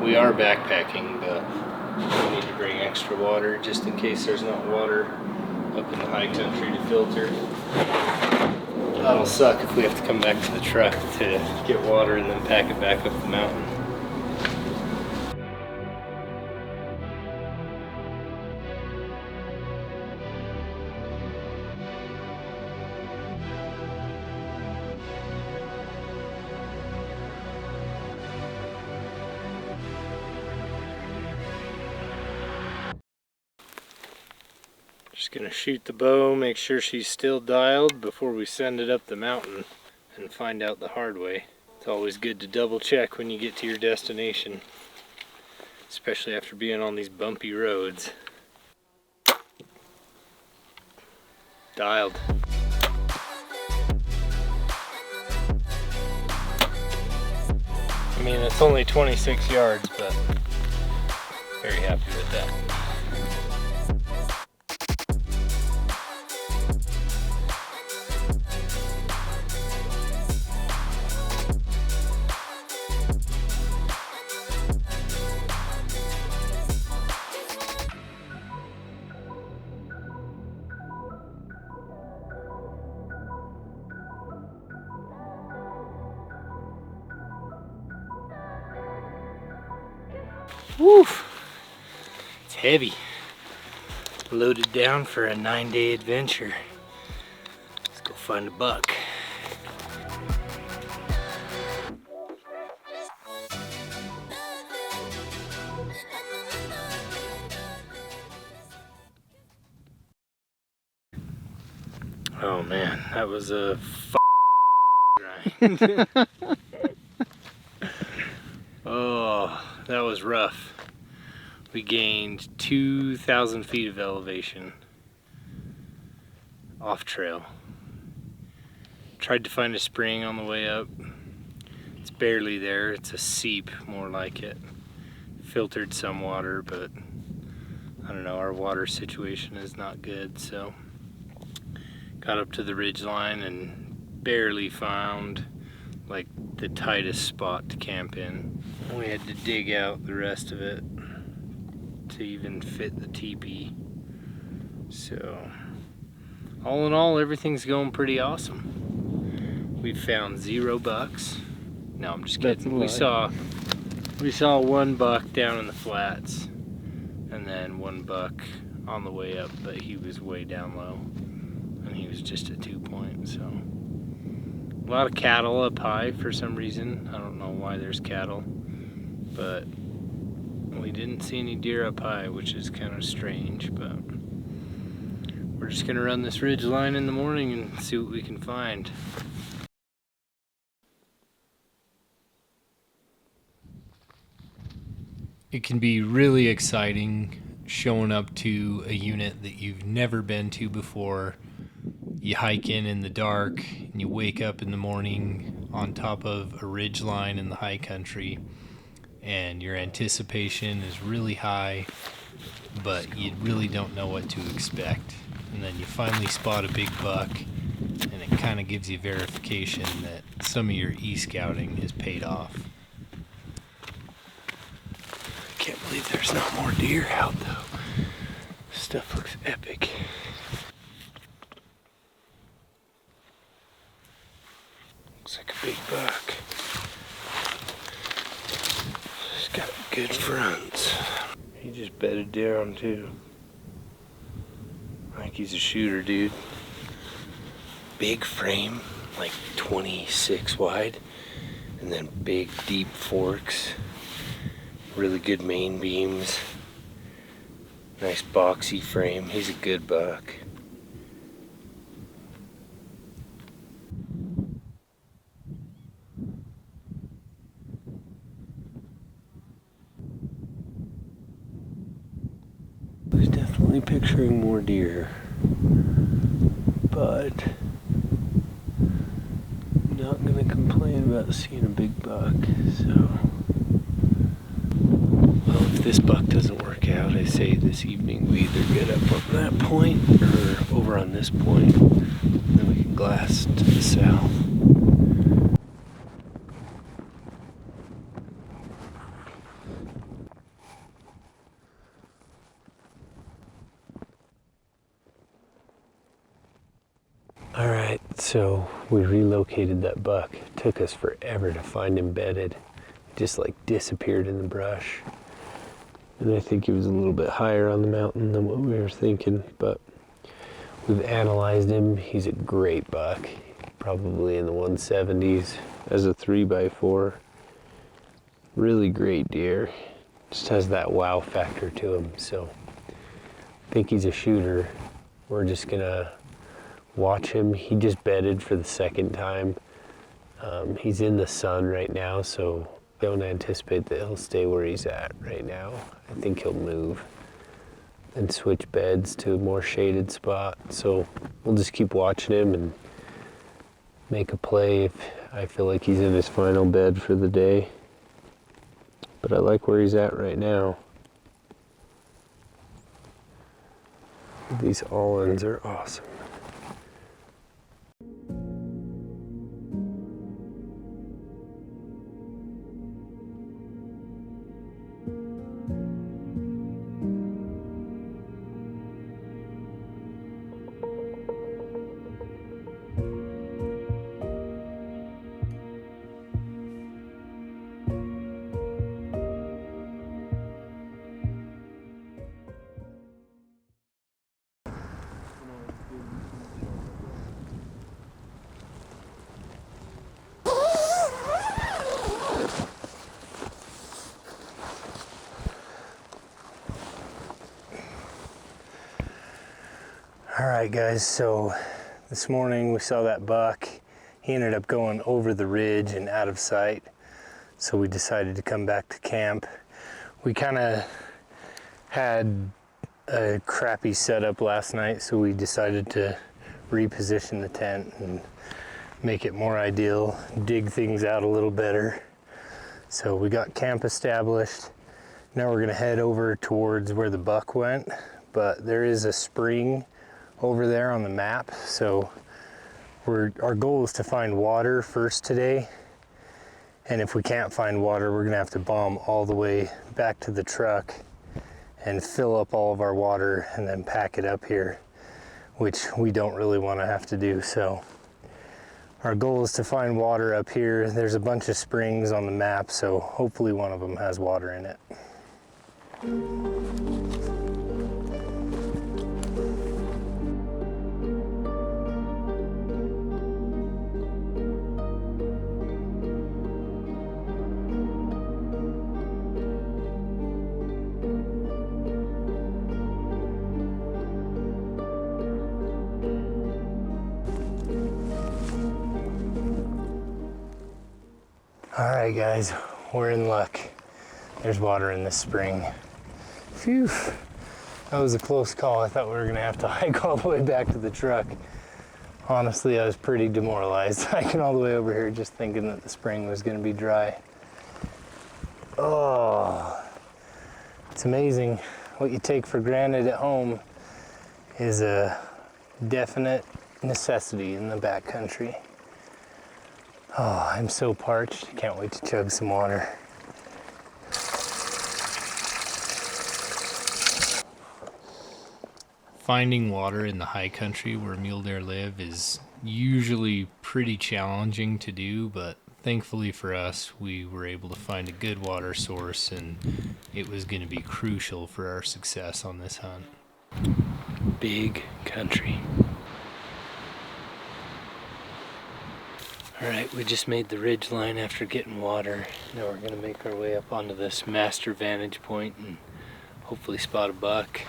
We are backpacking, but we need to bring extra water just in case there's not water up in the high country to filter. That'll suck if we have to come back to the truck to get water and then pack it back up the mountain. Just gonna shoot the bow, make sure she's still dialed before we send it up the mountain and find out the hard way. It's always good to double check when you get to your destination, especially after being on these bumpy roads. Dialed. I mean, it's only 26 yards, but very happy with that. Woo! It's heavy. Loaded down for a 9-day adventure. Let's go find a buck. Oh man, that was a grind. Oh, that was rough. We gained 2,000 feet of elevation off trail. Tried to find a spring on the way up. It's barely there. It's a seep, more like it. Filtered some water, but I don't know, our water situation is not good, so got up to the ridge line and barely found like the tightest spot to camp in. We had to dig out the rest of it to even fit the teepee. So all in all, everything's going pretty awesome. We found 0 bucks. No, I'm just kidding. We saw one buck down in the flats and then 1 buck on the way up, but he was way down low and he was just a 2-point. So a lot of cattle up high for some reason. I don't know why there's cattle, but we didn't see any deer up high, which is kind of strange. But we're just gonna run this ridge line in the morning and see what we can find. It can be really exciting showing up to a unit that you've never been to before. You hike in the dark and you wake up in the morning on top of a ridge line in the high country, and your anticipation is really high, but you really don't know what to expect. And then you finally spot a big buck, and it kind of gives you verification that some of your e-scouting has paid off. I can't believe there's not more deer out though. This stuff looks epic. Looks like a big buck. He's got good fronts. He just bedded down too. I think he's a shooter, dude. Big frame, like 26 wide, and then big deep forks. Really good main beams. Nice boxy frame. He's a good buck. I was definitely picturing more deer, but not gonna complain about seeing a big buck. So, well, if this buck doesn't work out, I say this evening we either get up on that point or over on this point, then we can glass to the south. So we relocated that buck. It took us forever to find him bedded. Just like disappeared in the brush. And I think he was a little bit higher on the mountain than what we were thinking, but we've analyzed him. He's a great buck, probably in the 170s as a 3x4. Really great deer. Just has that wow factor to him. So I think he's a shooter. We're just gonna watch him. He just bedded for the second time. He's in the sun right now, so don't anticipate that he'll stay where he's at right now. I think he'll move and switch beds to a more shaded spot. So we'll just keep watching him and make a play if I feel like he's in his final bed for the day. But I like where he's at right now. These all-ins are awesome. All right, guys, so this morning we saw that buck. He ended up going over the ridge and out of sight. So we decided to come back to camp. We kind of had a crappy setup last night, so we decided to reposition the tent and make it more ideal, dig things out a little better. So we got camp established. Now we're gonna head over towards where the buck went, but there is a spring over there on the map. So our goal is to find water first today. And if we can't find water, we're gonna have to bomb all the way back to the truck and fill up all of our water and then pack it up here, which we don't really wanna have to do. So our goal is to find water up here. There's a bunch of springs on the map, so hopefully one of them has water in it. All right, guys, we're in luck. There's water in this spring. Phew, that was a close call. I thought we were gonna have to hike all the way back to the truck. Honestly, I was pretty demoralized hiking all the way over here just thinking that the spring was gonna be dry. Oh, it's amazing. What you take for granted at home is a definite necessity in the backcountry. Oh, I'm so parched. I can't wait to chug some water. Finding water in the high country where mule deer live is usually pretty challenging to do, but thankfully for us, we were able to find a good water source, and it was going to be crucial for our success on this hunt. Big country. Alright, we just made the ridge line after getting water. Now we're going to make our way up onto this master vantage point and hopefully spot a buck.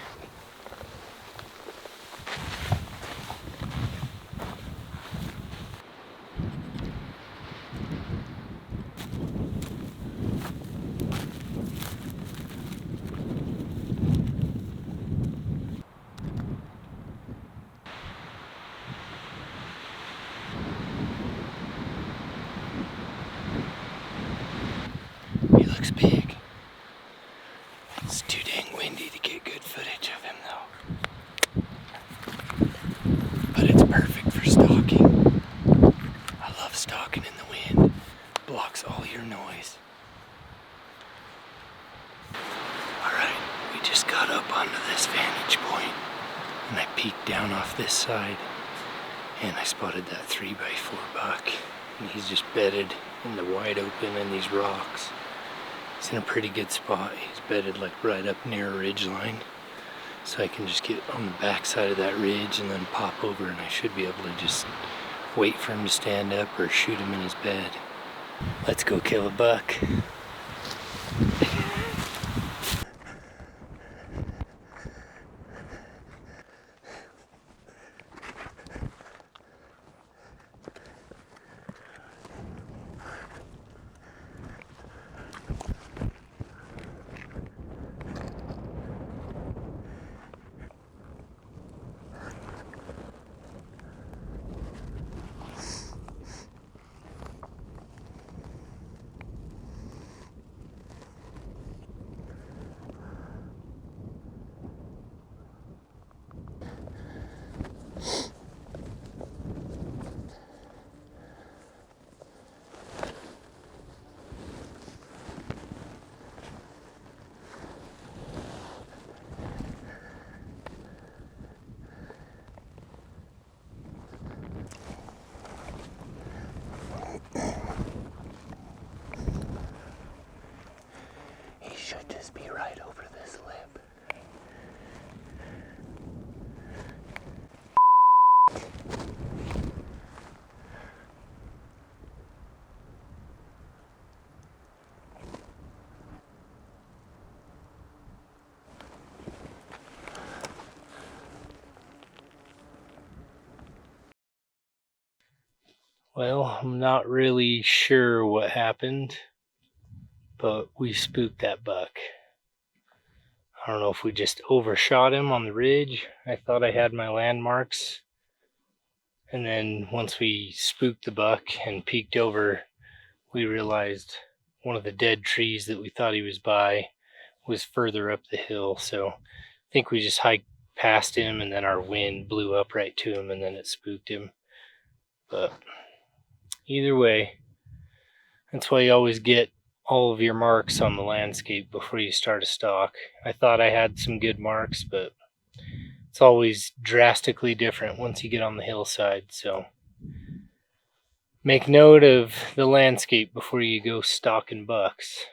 He looks big. It's too dang windy to get good footage of him though. But it's perfect for stalking. I love stalking in the wind. Blocks all your noise. Alright, we just got up onto this vantage point and I peeked down off this side. And I spotted that 3x4 buck, and he's just bedded in the wide open and these rocks. He's in a pretty good spot. He's bedded like right up near a ridge line, so I can just get on the back side of that ridge and then pop over, and I should be able to just wait for him to stand up or shoot him in his bed. Let's go kill a buck. Should just be right over this lip. Well, I'm not really sure what happened, but we spooked that buck. I don't know if we just overshot him on the ridge. I thought I had my landmarks. And then once we spooked the buck and peeked over, we realized one of the dead trees that we thought he was by was further up the hill. So I think we just hiked past him, and then our wind blew up right to him, and then it spooked him. But either way, that's why you always get all of your marks on the landscape before you start a stalk. I thought I had some good marks, but it's always drastically different once you get on the hillside. So make note of the landscape before you go stalking bucks.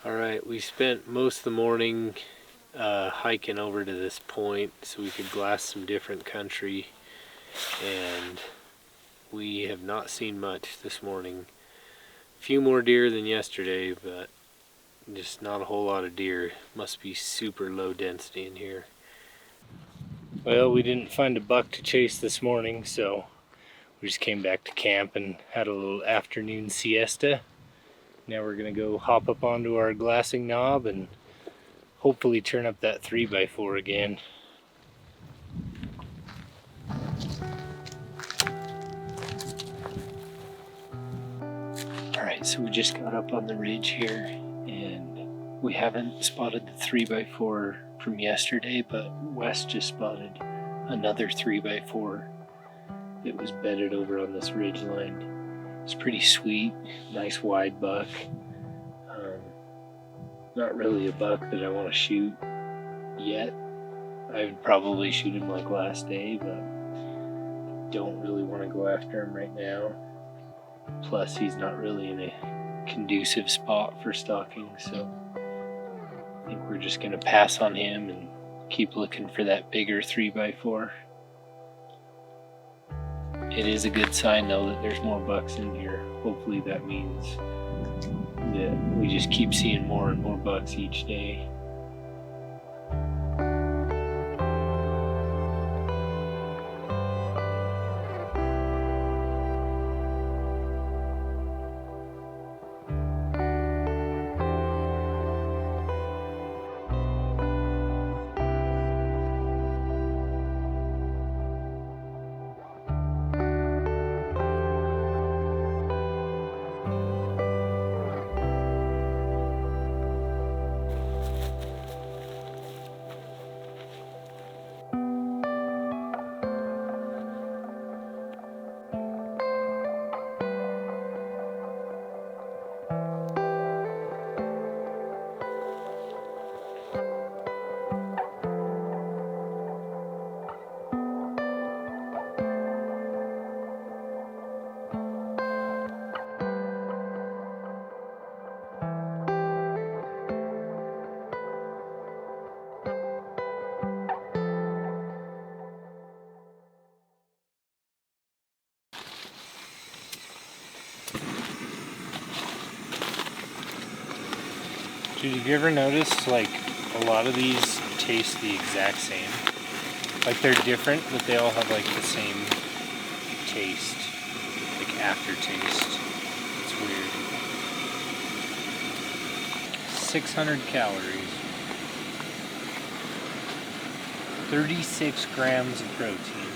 Alright, we spent most of the morning hiking over to this point so we could glass some different country, and we have not seen much this morning. A few more deer than yesterday, but just not a whole lot of deer. Must be super low density in here. Well, we didn't find a buck to chase this morning, so we just came back to camp and had a little afternoon siesta. Now we're gonna go hop up onto our glassing knob and hopefully turn up that 3x4 again. Alright, so we just got up on the ridge here, and we haven't spotted the 3x4 from yesterday, but Wes just spotted another 3x4 that was bedded over on this ridge line. It's pretty sweet, nice wide buck. Not really a buck that I want to shoot yet. I would probably shoot him like last day, but don't really want to go after him right now. Plus, he's not really in a conducive spot for stalking, so I think we're just going to pass on him and keep looking for that bigger 3x4. It is a good sign though that there's more bucks in here. Hopefully that means that we just keep seeing more and more bucks each day. Dude, have you ever noticed, like, a lot of these taste the exact same? Like, they're different, but they all have, like, the same taste. Like, aftertaste. It's weird. 600 calories. 36 grams of protein.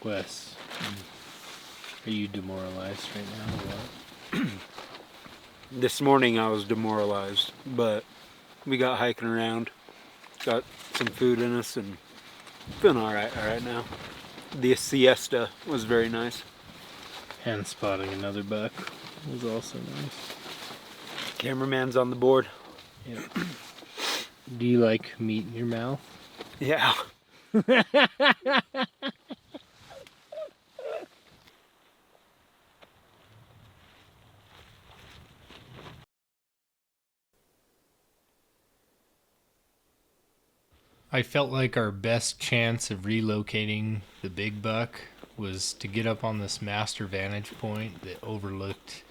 Wes, are you demoralized right now or what? This morning I was demoralized, but we got hiking around, got some food in us, and feeling all right now. The siesta was very nice. And spotting another buck was also nice. Cameraman's on the board. Yeah. Do you like meat in your mouth? Yeah. I felt like our best chance of relocating the big buck was to get up on this master vantage point that overlooked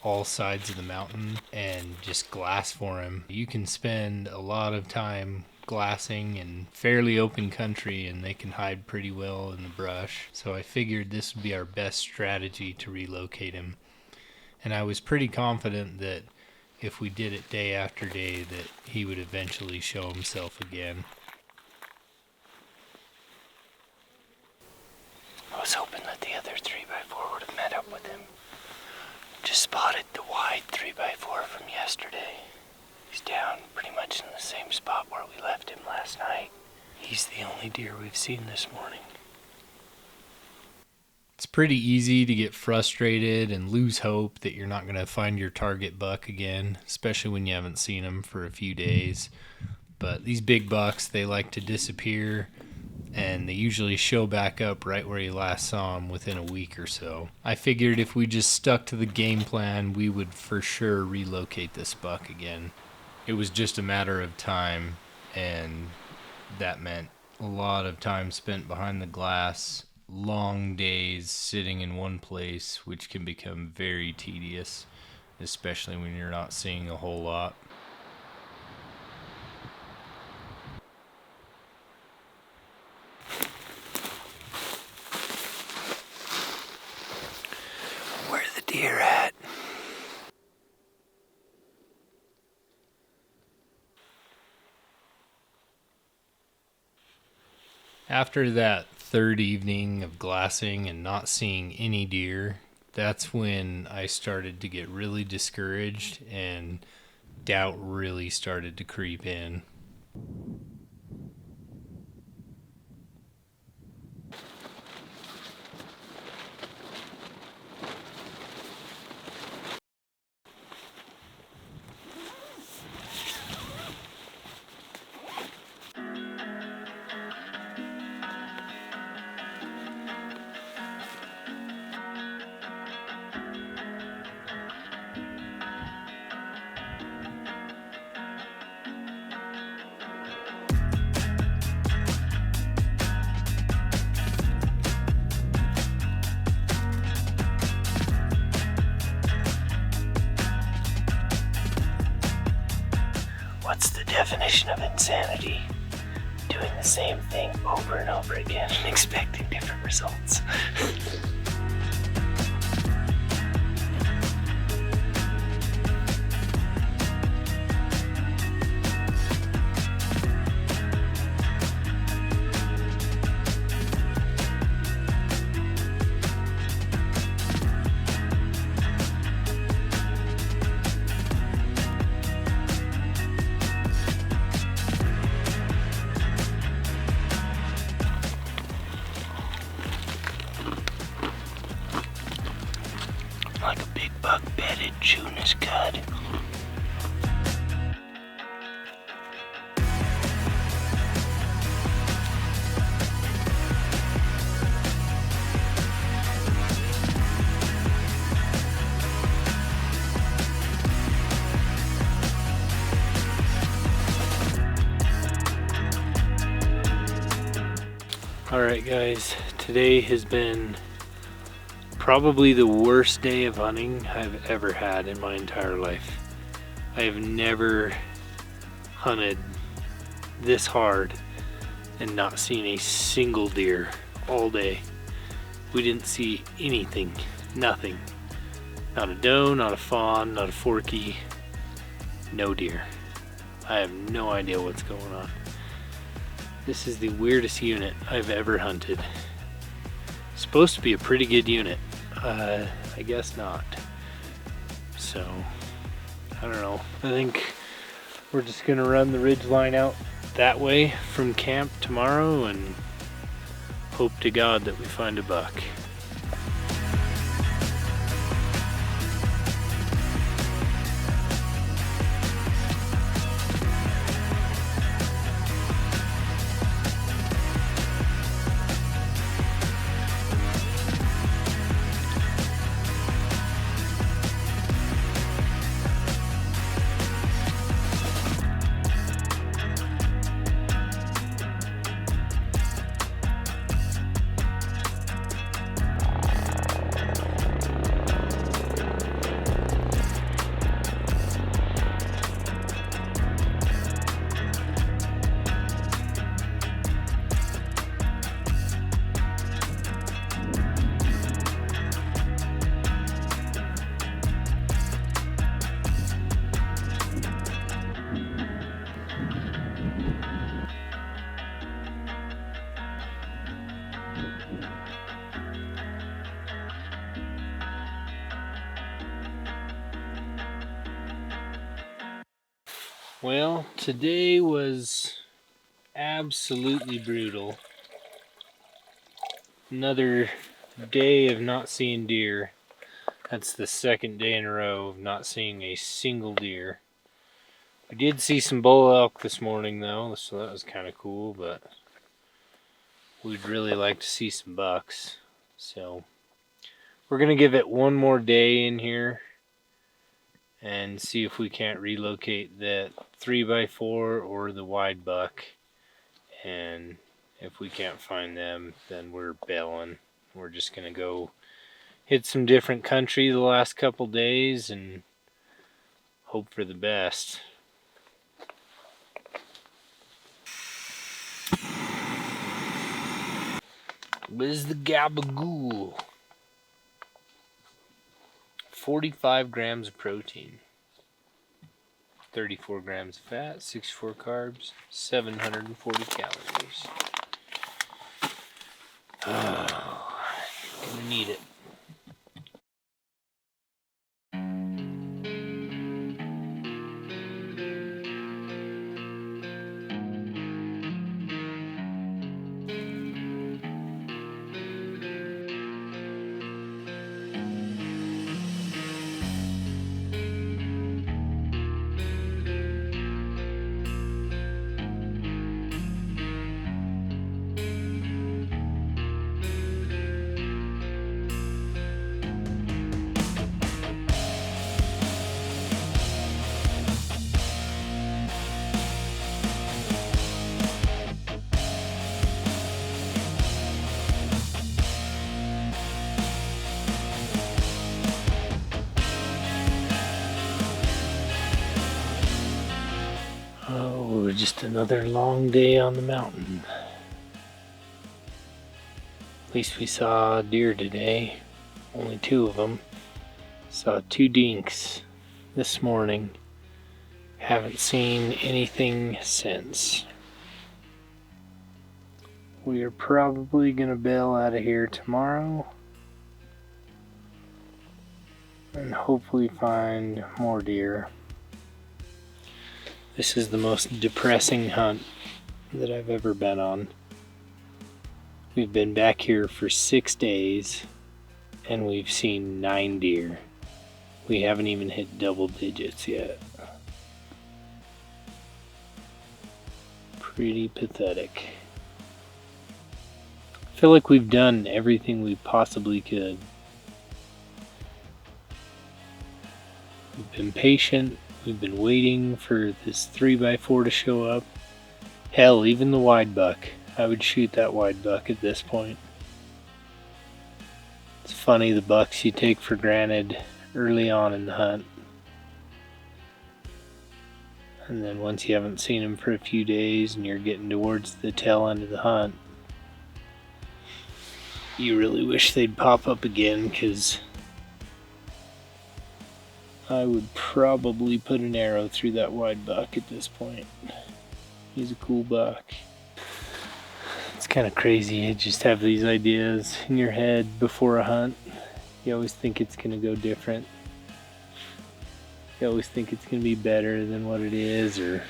all sides of the mountain and just glass for him. You can spend a lot of time glassing in fairly open country and they can hide pretty well in the brush. So I figured this would be our best strategy to relocate him. And I was pretty confident that if we did it day after day that he would eventually show himself again. I was hoping that the other 3x4 would have met up with him. Just spotted the wide 3x4 from yesterday. He's down pretty much in the same spot where we left him last night. He's the only deer we've seen this morning. It's pretty easy to get frustrated and lose hope that you're not going to find your target buck again, especially when you haven't seen him for a few days. But these big bucks, they like to disappear, and they usually show back up right where you last saw them within a week or so. I figured if we just stuck to the game plan, we would for sure relocate this buck again. It was just a matter of time, and that meant a lot of time spent behind the glass, long days sitting in one place, which can become very tedious, especially when you're not seeing a whole lot. Where are the deer at? After that third evening of glassing and not seeing any deer, that's when I started to get really discouraged and doubt really started to creep in. definition of insanity. Doing the same thing over and over again and expecting different results. Like a big buck bedded, chewing his cud. Alright guys, today has been probably the worst day of hunting I've ever had in my entire life. I have never hunted this hard and not seen a single deer all day. We didn't see anything, nothing. Not a doe, not a fawn, not a forky, no deer. I have no idea what's going on. This is the weirdest unit I've ever hunted. Supposed to be a pretty good unit. I guess not. So, I don't know. I think we're just gonna run the ridge line out that way from camp tomorrow and hope to God that we find a buck. Well, today was absolutely brutal. Another day of not seeing deer. That's the second day in a row of not seeing a single deer. We did see some bull elk this morning though, so that was kind of cool, but we'd really like to see some bucks. So we're gonna give it one more day in here and see if we can't relocate that 3x4 or the wide buck. And if we can't find them, then we're bailing. We're just gonna go hit some different country the last couple days and hope for the best. Where's the gabagool? 45 grams of protein, 34 grams of fat, 64 carbs, 740 calories. Oh, gonna need it. just another long day on the mountain. At least we saw deer today. Only 2 of them. Saw 2 dinks this morning. Haven't seen anything since. We are probably gonna bail out of here tomorrow and hopefully find more deer. This is the most depressing hunt that I've ever been on. We've been back here for 6 days and we've seen 9 deer. We haven't even hit double digits yet. Pretty pathetic. I feel like we've done everything we possibly could. We've been patient, we've been waiting for this 3x4 to show up. Hell, even the wide buck. I would shoot that wide buck at this point. It's funny, the bucks you take for granted early on in the hunt. And then once you haven't seen them for a few days and you're getting towards the tail end of the hunt, you really wish they'd pop up again, because I would probably put an arrow through that wide buck at this point. He's a cool buck. It's kind of crazy, you just have these ideas in your head before a hunt. You always think it's going to go different. You always think it's going to be better than what it is, or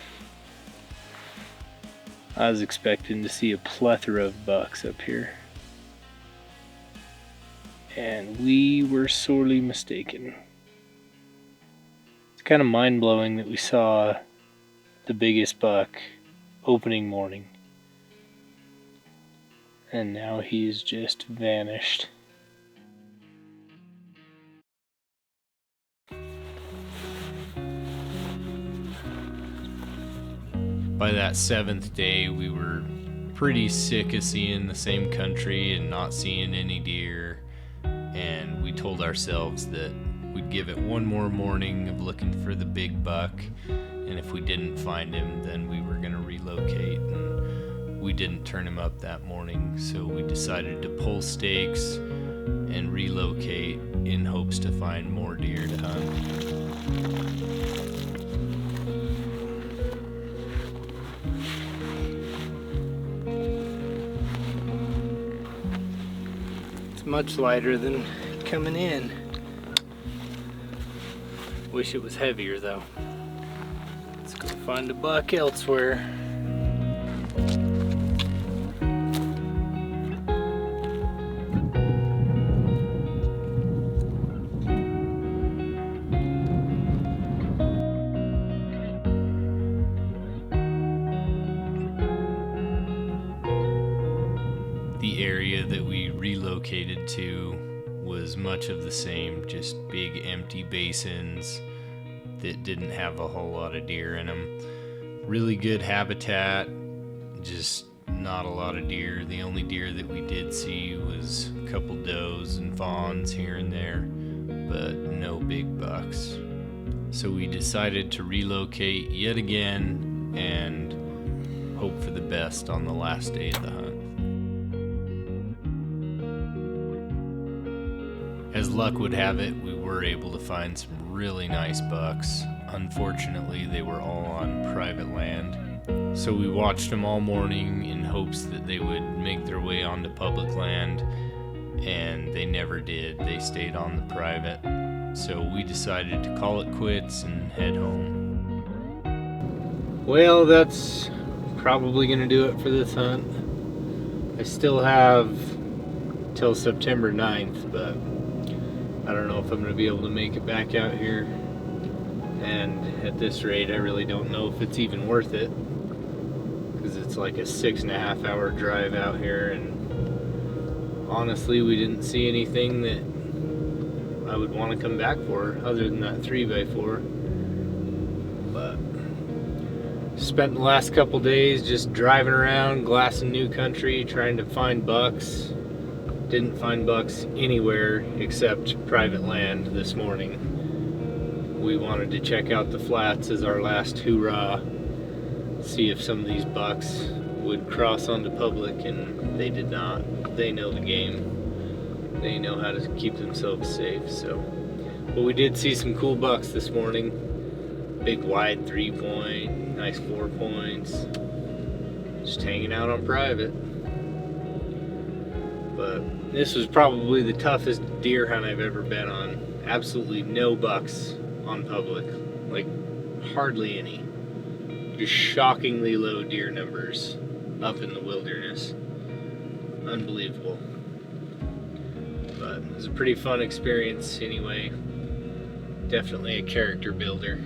I was expecting to see a plethora of bucks up here. And we were sorely mistaken. It's kind of mind-blowing that we saw the biggest buck opening morning. And now he's just vanished. By that 7th day, we were pretty sick of seeing the same country and not seeing any deer. And we told ourselves that we'd give it one more morning of looking for the big buck, and if we didn't find him, then we were going to relocate. And we didn't turn him up that morning, so we decided to pull stakes and relocate in hopes to find more deer to hunt. Much lighter than coming in. Wish it was heavier though. Let's go find a buck elsewhere. The area that we relocated to was much of the same, just big empty basins that didn't have a whole lot of deer in them. Really good habitat, just not a lot of deer. The only deer that we did see was a couple does and fawns here and there, but no big bucks. So we decided to relocate yet again and hope for the best on the last day of the hunt. As luck would have it, we were able to find some really nice bucks. Unfortunately, they were all on private land. So we watched them all morning in hopes that they would make their way onto public land, and they never did. They stayed on the private. So we decided to call it quits and head home. Well, that's probably gonna do it for this hunt. I still have till September 9th, but I don't know if I'm going to be able to make it back out here, and at this rate I really don't know if it's even worth it, because it's like a 6.5 hour drive out here, and honestly we didn't see anything that I would want to come back for other than that 3x4. But spent the last couple days just driving around, glassing new country, trying to find bucks. Didn't find bucks anywhere except private land this morning. We wanted to check out the flats as our last hoorah. see if some of these bucks would cross onto public, and they did not. They know the game. They know how to keep themselves safe. So, but we did see some cool bucks this morning. Big wide 3-point, nice 4 points. Just hanging out on private. But this was probably the toughest deer hunt I've ever been on. Absolutely no bucks on public, like hardly any. Just shockingly low deer numbers up in the wilderness. Unbelievable. But it was a pretty fun experience anyway. Definitely a character builder.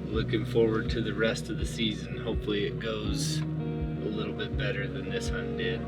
Looking forward to the rest of the season. Hopefully it goes a little bit better than this hunt did.